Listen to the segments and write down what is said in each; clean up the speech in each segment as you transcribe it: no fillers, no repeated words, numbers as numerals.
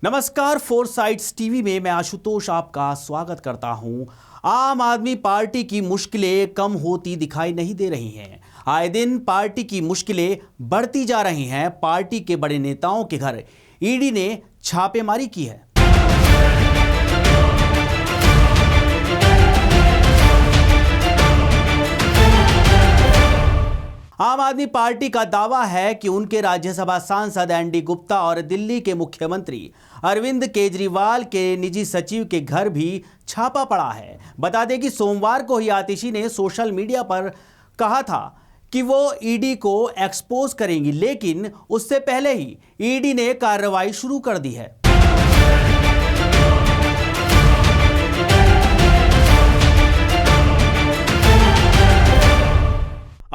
नमस्कार, four sides TV में मैं आशुतोष आपका स्वागत करता हूं। आम आदमी पार्टी की मुश्किलें कम होती दिखाई नहीं दे रही हैं। आए दिन पार्टी की मुश्किलें बढ़ती जा रही हैं। पार्टी के बड़े नेताओं के घर ईडी ने छापेमारी की है। आम आदमी पार्टी का दावा है कि उनके राज्यसभा सांसद एनडी गुप्ता और दिल्ली के मुख्यमंत्री अरविंद केजरीवाल के निजी सचिव के घर भी छापा पड़ा है। बता दें कि सोमवार को ही आतिशी ने सोशल मीडिया पर कहा था कि वो ईडी को एक्सपोज करेंगी, लेकिन उससे पहले ही ईडी ने कार्रवाई शुरू कर दी है।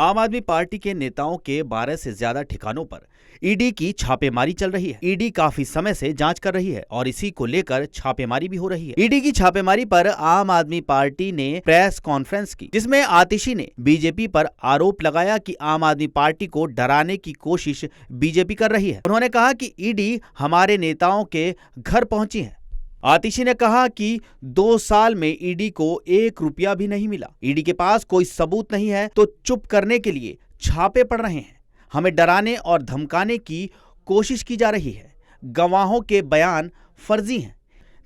आम आदमी पार्टी के नेताओं के 12 से ज्यादा ठिकानों पर ईडी की छापेमारी चल रही है। ईडी काफी समय से जांच कर रही है और इसी को लेकर छापेमारी भी हो रही है। ईडी की छापेमारी पर आम आदमी पार्टी ने प्रेस कॉन्फ्रेंस की, जिसमें आतिशी ने बीजेपी पर आरोप लगाया कि आम आदमी पार्टी को डराने की कोशिश बीजेपी कर रही है। उन्होंने कहा कि ईडी हमारे नेताओं के घर पहुंची है। आतिशी ने कहा कि 2 साल में ईडी को 1 रुपया भी नहीं मिला। ईडी के पास कोई सबूत नहीं है तो चुप करने के लिए छापे पड़ रहे हैं। हमें डराने और धमकाने की कोशिश की जा रही है। गवाहों के बयान फर्जी हैं।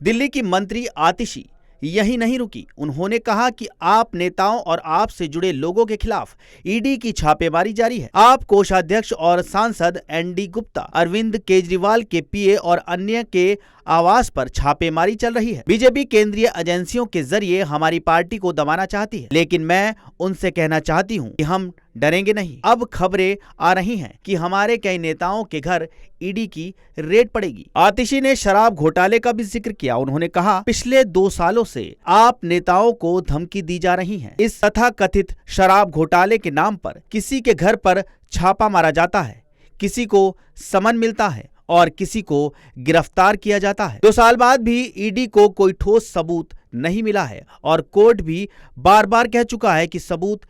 दिल्ली की मंत्री आतिशी यही नहीं रुकी। उन्होंने कहा कि आप नेताओं और आपसे जुड़े लोगों के खिलाफ ईडी की छापेमारी जारी है। आप कोषाध्यक्ष और सांसद एनडी गुप्ता, अरविंद केजरीवाल के पीए और अन्य के आवास पर छापेमारी चल रही है। बीजेपी केंद्रीय एजेंसियों के जरिए हमारी पार्टी को दबाना चाहती है, लेकिन मैं उनसे कहना चाहती हूं कि हम डरेंगे नहीं। अब खबरें आ रही हैं कि हमारे कई नेताओं के घर ईडी की रेड पड़ेगी। आतिशी ने शराब घोटाले का भी जिक्र किया। उन्होंने कहा, पिछले 2 सालों से आप नेताओं को धमकी दी जा रही है। इस तथाकथित शराब घोटाले के नाम पर किसी के घर पर छापा मारा जाता है, किसी को समन मिलता है और किसी को गिरफ्तार किया जाता है। 2 साल बाद भी ईडी को कोई ठोस सबूत नहीं मिला है और कोर्ट भी बार बार कह चुका है कि सबूत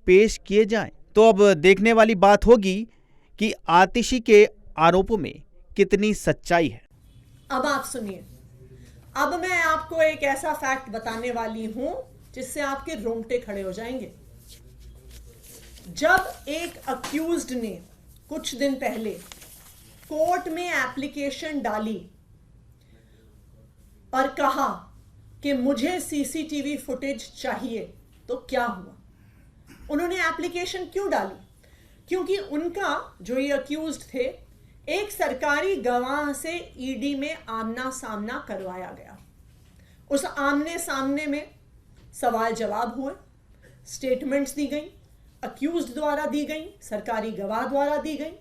पेश किए जाएं। तो अब देखने वाली बात होगी कि आतिशी के आरोपों में कितनी सच्चाई है। अब आप सुनिए। अब मैं आपको एक ऐसा फैक्ट बताने वाली हूं जिससे आपके रोंगटे खड़े हो जाएंगे। जब एक अक्यूज्ड ने कुछ दिन पहले कोर्ट में एप्लीकेशन डाली और कहा कि मुझे सीसीटीवी फुटेज चाहिए, तो क्या हुआ? उन्होंने एप्लीकेशन क्यों डाली? क्योंकि उनका जो ये अक्यूज्ड थे, एक सरकारी गवाह से ईडी में आमना सामना करवाया गया। उस आमने सामने में सवाल जवाब हुए, स्टेटमेंट्स दी गई, अक्यूज्ड द्वारा दी गई, सरकारी गवाह द्वारा दी गई।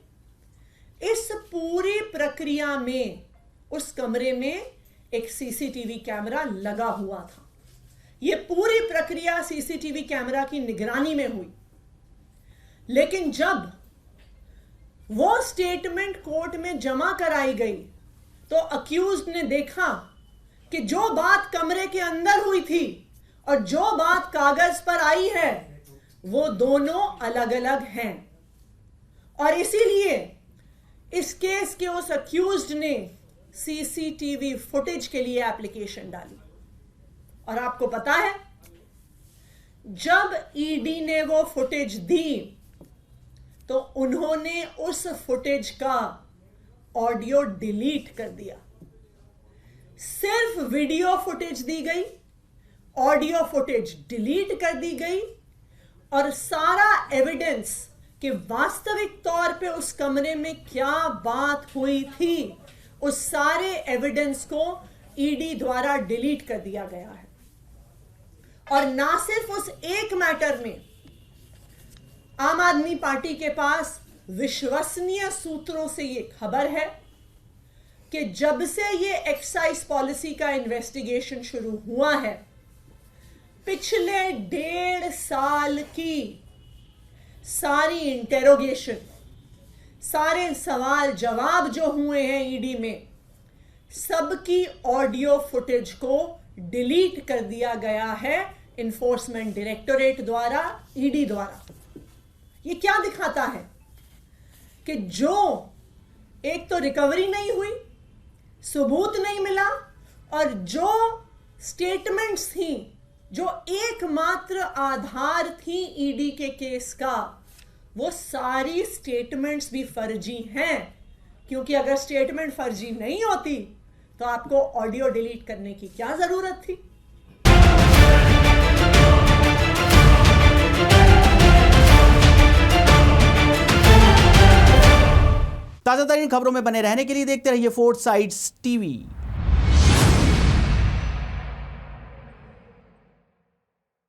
इस पूरी प्रक्रिया में उस कमरे में एक सीसीटीवी कैमरा लगा हुआ था। यह पूरी प्रक्रिया सीसीटीवी कैमरा की निगरानी में हुई। लेकिन जब वो स्टेटमेंट कोर्ट में जमा कराई गई तो अक्यूज्ड ने देखा कि जो बात कमरे के अंदर हुई थी और जो बात कागज पर आई है वो दोनों अलग अलग हैं। और इसीलिए इस केस के उस अक्यूज्ड ने सीसीटीवी फुटेज के लिए एप्लीकेशन डाली। और आपको पता है, जब ईडी ने वो फुटेज दी तो उन्होंने उस फुटेज का ऑडियो डिलीट कर दिया। सिर्फ वीडियो फुटेज दी गई, ऑडियो फुटेज डिलीट कर दी गई और सारा एविडेंस कि वास्तविक तौर पे उस कमरे में क्या बात हुई थी, उस सारे एविडेंस को ईडी द्वारा डिलीट कर दिया गया है। और ना सिर्फ उस एक मैटर में, आम आदमी पार्टी के पास विश्वसनीय सूत्रों से यह खबर है कि जब से ये एक्साइज पॉलिसी का इन्वेस्टिगेशन शुरू हुआ है, पिछले 1.5 साल की सारी इंटेरोगेशन, सारे सवाल जवाब जो हुए हैं ईडी में, सबकी ऑडियो फुटेज को डिलीट कर दिया गया है इन्फोर्समेंट डायरेक्टोरेट द्वारा, ईडी द्वारा। ये क्या दिखाता है कि जो एक तो रिकवरी नहीं हुई, सबूत नहीं मिला, और जो स्टेटमेंट्स थी, जो एकमात्र आधार थी ईडी के केस का, वो सारी स्टेटमेंट्स भी फर्जी हैं। क्योंकि अगर स्टेटमेंट फर्जी नहीं होती तो आपको ऑडियो डिलीट करने की क्या जरूरत थी। ताजा तरीन खबरों में बने रहने के लिए देखते रहिए फोर्थ साइड्स टीवी।